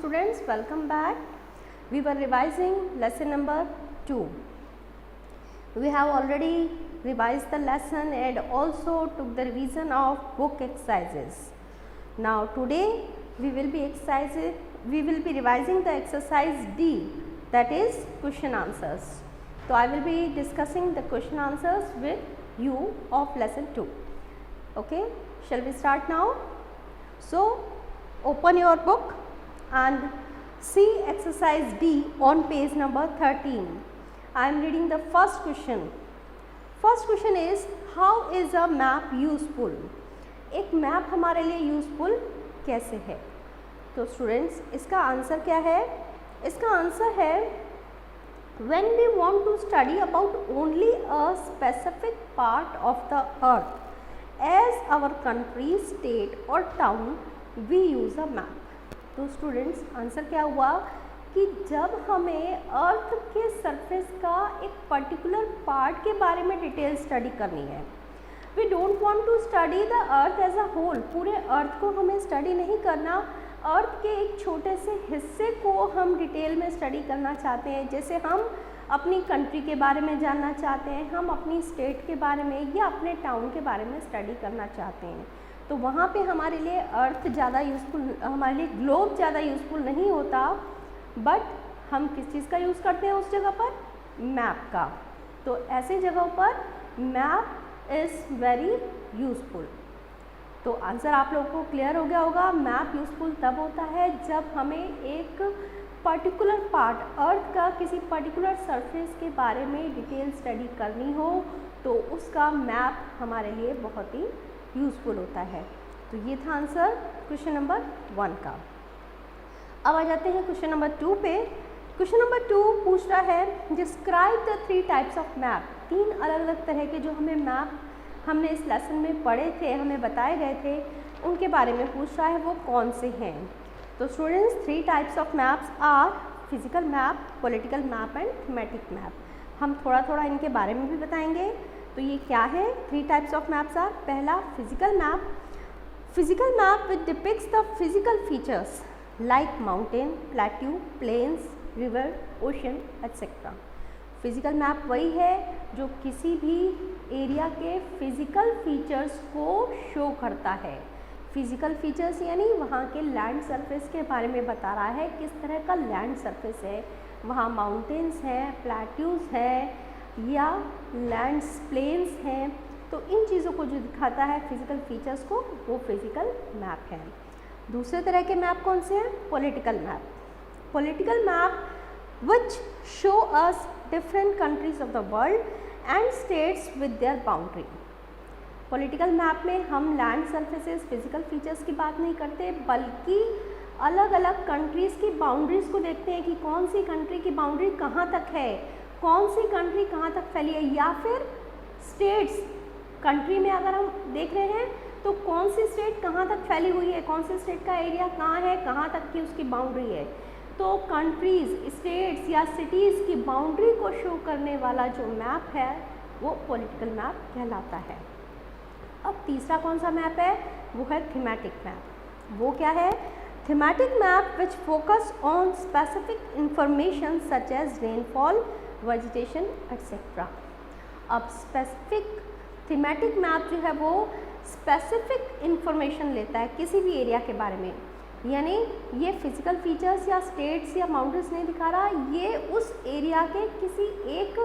students, welcome back. We were revising lesson number 2. We have already revised the lesson and also took the revision of book exercises. Now today we will be revising the exercise D, that is question answers. So I will be discussing the question answers with you of lesson 2. Okay, shall we start now? So open your book and see exercise D on page number 13. I am reading the first question. First question is, how is a map useful? एक map हमारे लिए useful कैसे है? तो students इसका answer क्या है? इसका आंसर है when we want to study about only a specific part of the earth as our country, state or town, we use a map. तो स्टूडेंट्स आंसर क्या हुआ कि जब हमें अर्थ के सरफेस का एक पर्टिकुलर पार्ट के बारे में डिटेल स्टडी करनी है, we don't want to study the earth as a whole, पूरे अर्थ को हमें स्टडी नहीं करना, अर्थ के एक छोटे से हिस्से को हम डिटेल में स्टडी करना चाहते हैं। जैसे हम अपनी कंट्री के बारे में जानना चाहते हैं, हम अपनी स्टेट के बारे में या अपने टाउन के बारे में स्टडी करना चाहते हैं, तो वहाँ पे हमारे लिए अर्थ ज़्यादा यूज़फुल, हमारे लिए ग्लोब ज़्यादा यूज़फुल नहीं होता, बट हम किस चीज़ का यूज़ करते हैं उस जगह पर? मैप का। तो ऐसी जगहों पर मैप इज़ वेरी यूज़फुल। तो आंसर आप लोगों को क्लियर हो गया होगा। मैप यूज़फुल तब होता है जब हमें एक पर्टिकुलर पार्ट, अर्थ का किसी पर्टिकुलर सरफेस के बारे में डिटेल स्टडी करनी हो, तो उसका मैप हमारे लिए बहुत ही यूज़फुल होता है। तो ये था आंसर क्वेश्चन नंबर 1 का। अब आ जाते हैं क्वेश्चन नंबर 2 पे। क्वेश्चन नंबर 2 पूछ रहा है describe the 3 types of map. 3 अलग अलग तरह के जो हमें मैप हमने इस लेसन में पढ़े थे, हमें बताए गए थे, उनके बारे में पूछ रहा है, वो कौन से हैं। तो students 3 types of maps are physical map, political map and thematic map. हम थोड़ा थोड़ा इनके बारे में भी बताएंगे। तो ये क्या है? 3 टाइप्स ऑफ मैप्स आर, पहला physical map. Physical map which depicts the physical features like mountain, plateau, plains, river, ocean etcetera. Physical map वही है जो किसी भी एरिया के फिजिकल फीचर्स को शो करता है। फिजिकल फीचर्स यानी वहाँ के लैंड सरफेस के बारे में बता रहा है, किस तरह का लैंड सरफेस है, वहाँ माउंटेन्स हैं, प्लेट्यूज है या लैंड प्लेन्स हैं। तो इन चीज़ों को जो दिखाता है फिजिकल फीचर्स को, वो फिजिकल मैप है। दूसरे तरह के मैप कौन से हैं? Political map. Political map which show us different countries of the world and states with their boundary. Political map में हम लैंड सरफेसेस, फिजिकल फीचर्स की बात नहीं करते, बल्कि अलग अलग कंट्रीज़ की बाउंड्रीज़ को देखते हैं कि कौन सी कंट्री की बाउंड्री कहाँ तक है, कौन सी कंट्री कहाँ तक फैली है, या फिर स्टेट्स, कंट्री में अगर हम देख रहे हैं तो कौन सी स्टेट कहाँ तक फैली हुई है, कौन सी स्टेट का एरिया कहाँ है, कहाँ तक की उसकी बाउंड्री है। तो कंट्रीज़, स्टेट्स या सिटीज़ की बाउंड्री को शो करने वाला जो मैप है वो पॉलिटिकल मैप कहलाता है। अब तीसरा कौन सा मैप है? वो है थीमेटिक मैप। वो क्या है? Thematic map which focus on specific information such as rainfall, vegetation etcetera. अब स्पेसिफिक थीमेटिक मैप जो है वो स्पेसिफिक इंफॉर्मेशन लेता है किसी भी एरिया के बारे में, यानी ये फिजिकल फीचर्स या स्टेट्स या माउंटेन्स नहीं दिखा रहा, ये उस एरिया के किसी एक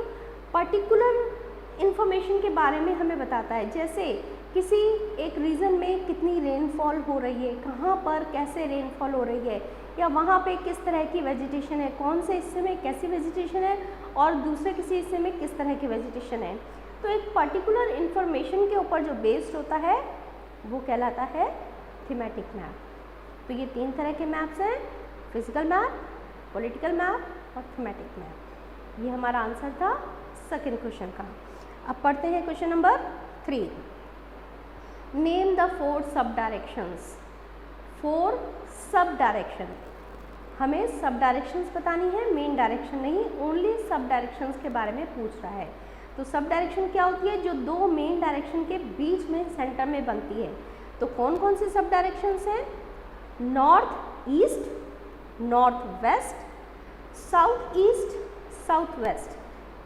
पर्टिकुलर इंफॉर्मेशन के बारे में हमें बताता है। जैसे किसी एक रीजन में कितनी रेनफॉल हो रही है, कहाँ पर कैसे रेनफॉल हो रही है, या वहाँ पे किस तरह की वेजिटेशन है, कौन से हिस्से में कैसी वेजिटेशन है और दूसरे किसी हिस्से में किस तरह की वेजिटेशन है। तो एक पर्टिकुलर इन्फॉर्मेशन के ऊपर जो बेस्ड होता है वो कहलाता है थीमेटिक मैप। तो ये 3 तरह के मैप्स हैं, फिजिकल मैप, पॉलिटिकल मैप और थीमेटिक मैप। ये हमारा आंसर था सेकंड क्वेश्चन का। अब पढ़ते हैं क्वेश्चन नंबर 3। नेम द 4 सब डायरेक्शंस। 4 सब डायरेक्शन, हमें सब डायरेक्शंस बतानी है, मेन डायरेक्शन नहीं, ओनली सब डायरेक्शंस के बारे में पूछ रहा है। तो सब डायरेक्शन क्या होती है? जो 2 मेन डायरेक्शन के बीच में सेंटर में बनती है। तो कौन कौन सी सब डायरेक्शंस हैं? North east, north west, south east, south waste,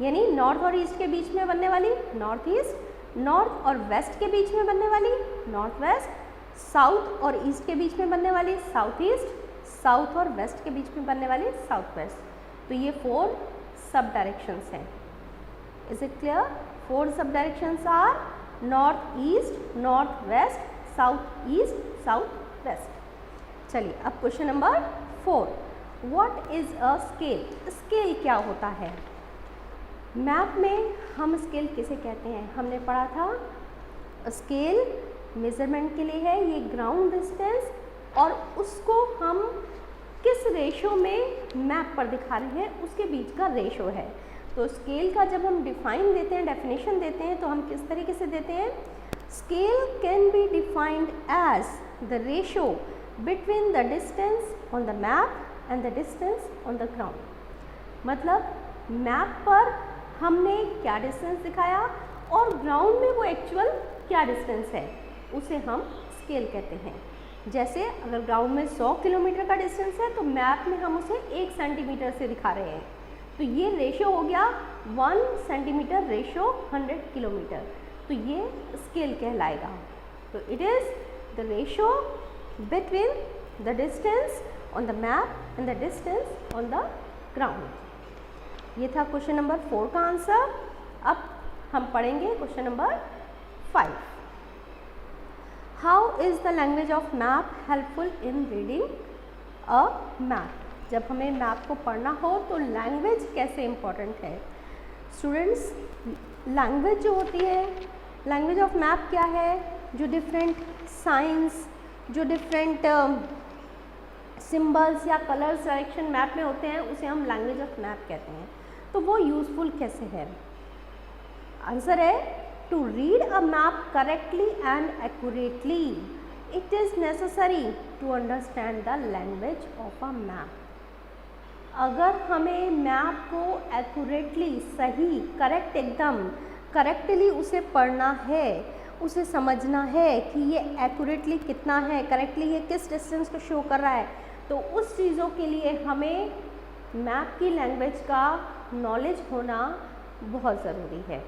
यानी नॉर्थ और ईस्ट के बीच में बनने वाली नॉर्थ ईस्ट, नॉर्थ और वेस्ट के बीच में बनने वाली नॉर्थ वेस्ट, साउथ और ईस्ट के बीच में बनने वाली साउथ ईस्ट, साउथ और वेस्ट के बीच में बनने वाली साउथ वेस्ट। तो ये 4 सब डायरेक्शंस हैं। Is it clear? 4 सब directions are north east, north west, south east, south west. चलिए अब question number 4, what is a scale? Scale क्या होता है? मैप में हम स्केल किसे कहते हैं? हमने पढ़ा था स्केल मेजरमेंट के लिए है, ये ग्राउंड डिस्टेंस, और उसको हम किस रेशो में मैप पर दिखा रहे हैं उसके बीच का रेशो है। तो स्केल का जब हम डिफाइन देते हैं, डेफिनेशन देते हैं, तो हम किस तरीके से देते हैं? Scale can be defined as the ratio between the distance on the map and the distance on the ground. मतलब मैप पर हमने क्या डिस्टेंस दिखाया और ग्राउंड में वो एक्चुअल क्या डिस्टेंस है, उसे हम स्केल कहते हैं। जैसे अगर ग्राउंड में 100 किलोमीटर का डिस्टेंस है तो मैप में हम उसे 1 सेंटीमीटर से दिखा रहे हैं, तो ये रेशो हो गया 1 सेंटीमीटर रेशो 100 किलोमीटर, तो ये स्केल कहलाएगा। तो it is the ratio between the distance on the map and the distance on the ground. ये था क्वेश्चन नंबर 4 का आंसर। अब हम पढ़ेंगे question number 5। How is the language of map helpful in reading a map? जब हमें map को पढ़ना हो तो लैंग्वेज कैसे इम्पोर्टेंट है? स्टूडेंट्स, लैंग्वेज जो होती है, लैंग्वेज ऑफ मैप क्या है? जो डिफरेंट साइंस, जो डिफरेंट सिंबल्स या कलर्स डायरेक्शन मैप में होते हैं, उसे हम लैंग्वेज ऑफ मैप कहते हैं। तो वो यूज़फुल कैसे है? आंसर है to read a map correctly and accurately it is necessary to understand the language of a map. अगर हमें मैप को एक्यूरेटली, सही, करेक्ट, एकदम करेक्टली उसे पढ़ना है, उसे समझना है कि ये एक्यूरेटली कितना है, करेक्टली ये किस डिस्टेंस को शो कर रहा है, तो उस चीज़ों के लिए हमें मैप की लैंग्वेज का नॉलेज होना बहुत ज़रूरी है।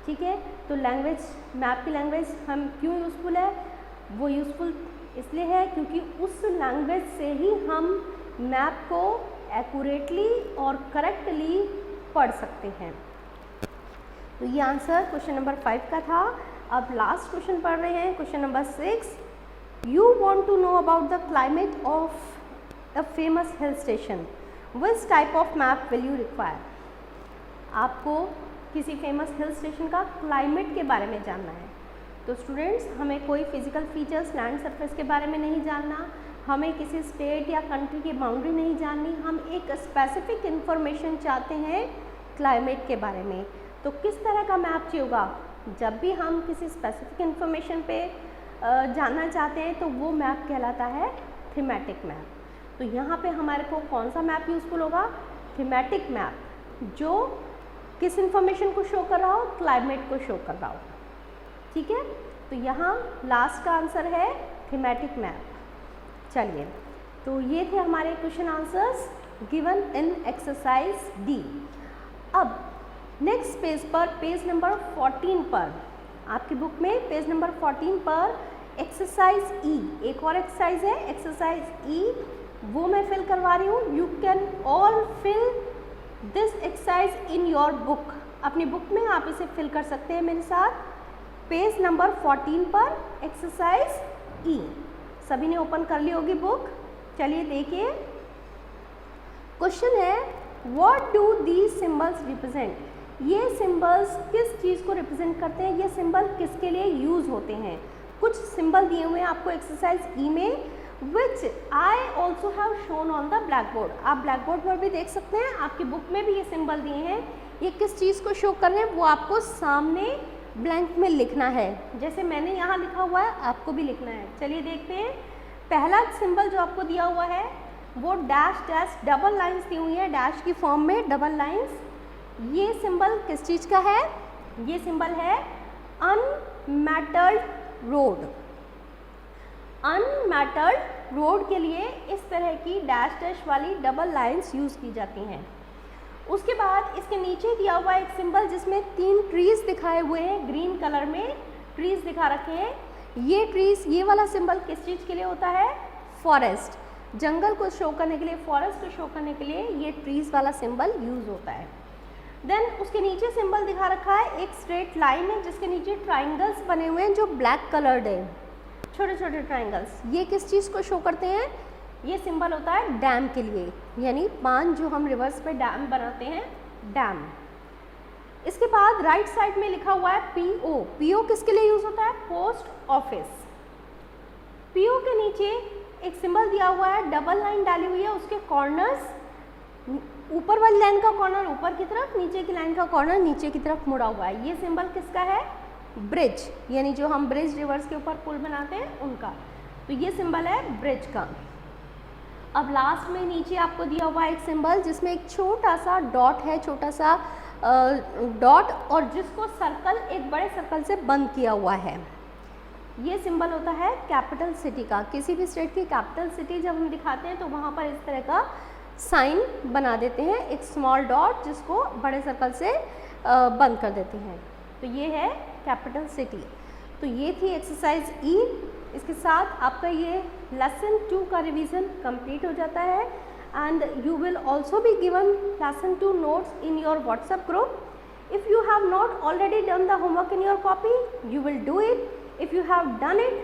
ठीक है, तो लैंग्वेज, मैप की लैंग्वेज हम क्यों यूज़फुल है? वो यूज़फुल इसलिए है क्योंकि उस लैंग्वेज से ही हम मैप को एक्यूरेटली और करेक्टली पढ़ सकते हैं। तो ये आंसर क्वेश्चन नंबर 5 का था। अब लास्ट क्वेश्चन पढ़ रहे हैं, question number 6। You want to know about the climate of a famous hill station, which type of map will you require? आपको किसी फेमस हिल स्टेशन का क्लाइमेट के बारे में जानना है। तो स्टूडेंट्स, हमें कोई फिजिकल फीचर्स, लैंड सरफेस के बारे में नहीं जानना, हमें किसी स्टेट या कंट्री की बाउंड्री नहीं जाननी, हम एक स्पेसिफिक इन्फॉर्मेशन चाहते हैं क्लाइमेट के बारे में। तो किस तरह का मैप चाहिए होगा? जब भी हम किसी स्पेसिफिक इन्फॉर्मेशन पे जानना चाहते हैं तो वो मैप कहलाता है थीमेटिक मैप। तो यहाँ पे हमारे को कौन सा मैप यूज़फुल होगा? थीमेटिक मैप, जो किस इन्फॉर्मेशन को शो कर रहा हो? क्लाइमेट को शो कर रहा हो। ठीक है, तो यहाँ लास्ट का आंसर है थीमेटिक मैप। चलिए, तो ये थे हमारे question answers given in exercise D. अब नेक्स्ट पेज पर, पेज नंबर 14 पर, आपकी बुक में पेज नंबर 14 पर एक्सरसाइज ई, एक और एक्सरसाइज है एक्सरसाइज ई, वो मैं फिल करवा रही हूँ। You can all fill this exercise in your book. अपनी बुक में आप इसे फिल कर सकते हैं मेरे साथ। पेज नंबर 14 पर एक्सरसाइज ई, सभी ने ओपन कर ली होगी बुक। चलिए देखिए, क्वेश्चन है what do these symbols represent? ये सिंबल्स किस चीज़ को रिप्रेजेंट करते हैं? ये सिंबल किसके लिए यूज़ होते हैं? कुछ सिंबल दिए हुए हैं आपको एक्सरसाइज ई में, which I also have shown on the blackboard. आप ब्लैक बोर्ड पर भी देख सकते हैं, आपकी बुक में भी ये सिंबल दिए हैं। ये किस चीज़ को शो कर रहे हैं वो आपको सामने ब्लैंक में लिखना है। जैसे मैंने यहाँ लिखा हुआ है, आपको भी लिखना है। चलिए देखते हैं। पहला सिंबल जो आपको दिया हुआ है वो डैश डैश डबल लाइन्स दी हुई है, डैश की फॉर्म में डबल लाइन्स। ये सिंबल किस चीज़ का है? ये सिंबल है अनमैटर्ड रोड, अनमैटर्ड रोड के लिए इस तरह की डैश डैश वाली डबल लाइंस यूज़ की जाती हैं। उसके बाद इसके नीचे दिया हुआ एक सिंबल जिसमें 3 ट्रीज दिखाए हुए हैं, ग्रीन कलर में ट्रीज दिखा रखे हैं। ये ट्रीज, ये वाला सिंबल किस चीज़ के लिए होता है? फॉरेस्ट, जंगल को शो करने के लिए, फॉरेस्ट को शो करने के लिए ये ट्रीज वाला सिंबल यूज़ होता है। देन उसके नीचे सिंबल दिखा रखा है, एक स्ट्रेट लाइन है जिसके नीचे ट्राइंगल्स बने हुए हैं जो ब्लैक कलर्ड है, छोटे छोटे ट्राइंगल्स। ये किस चीज़ को शो करते हैं? ये सिंबल होता है डैम के लिए, यानी बांध जो हम रिवर्स पे डैम बनाते हैं, डैम। इसके बाद राइट साइड में लिखा हुआ है PO। PO किसके लिए यूज़ होता है? Post office. PO के नीचे एक सिंबल दिया हुआ है, डबल लाइन डाली हुई है, उसके कॉर्नर्स, ऊपर वाली लाइन का कॉर्नर ऊपर की तरफ, नीचे की लाइन का कॉर्नर नीचे की तरफ मुड़ा हुआ है। ये सिंबल किसका है? ब्रिज, यानी जो हम ब्रिज रिवर्स के ऊपर पुल बनाते हैं उनका। तो ये सिंबल है ब्रिज का। अब लास्ट में नीचे आपको दिया हुआ एक सिंबल जिसमें एक छोटा सा डॉट है, छोटा सा डॉट, और जिसको सर्कल, एक बड़े सर्कल से बंद किया हुआ है। ये सिंबल होता है कैपिटल सिटी का। किसी भी स्टेट की कैपिटल सिटी जब हम दिखाते हैं तो वहाँ पर इस तरह का साइन बना देते हैं, एक स्मॉल डॉट जिसको बड़े सर्कल से बंद कर देते हैं। तो ये है कैपिटल सिटी। तो ये थी एक्सरसाइज ई। इसके साथ आपका ये लेसन 2 का रिवीजन कंप्लीट हो जाता है। And you will also be given lesson 2 notes in your WhatsApp group. If you have not already done the homework in your copy, you will do it. If you have done it,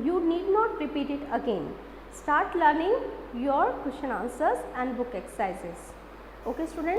you need not repeat it again. Start learning your question answers and book exercises. Okay, students.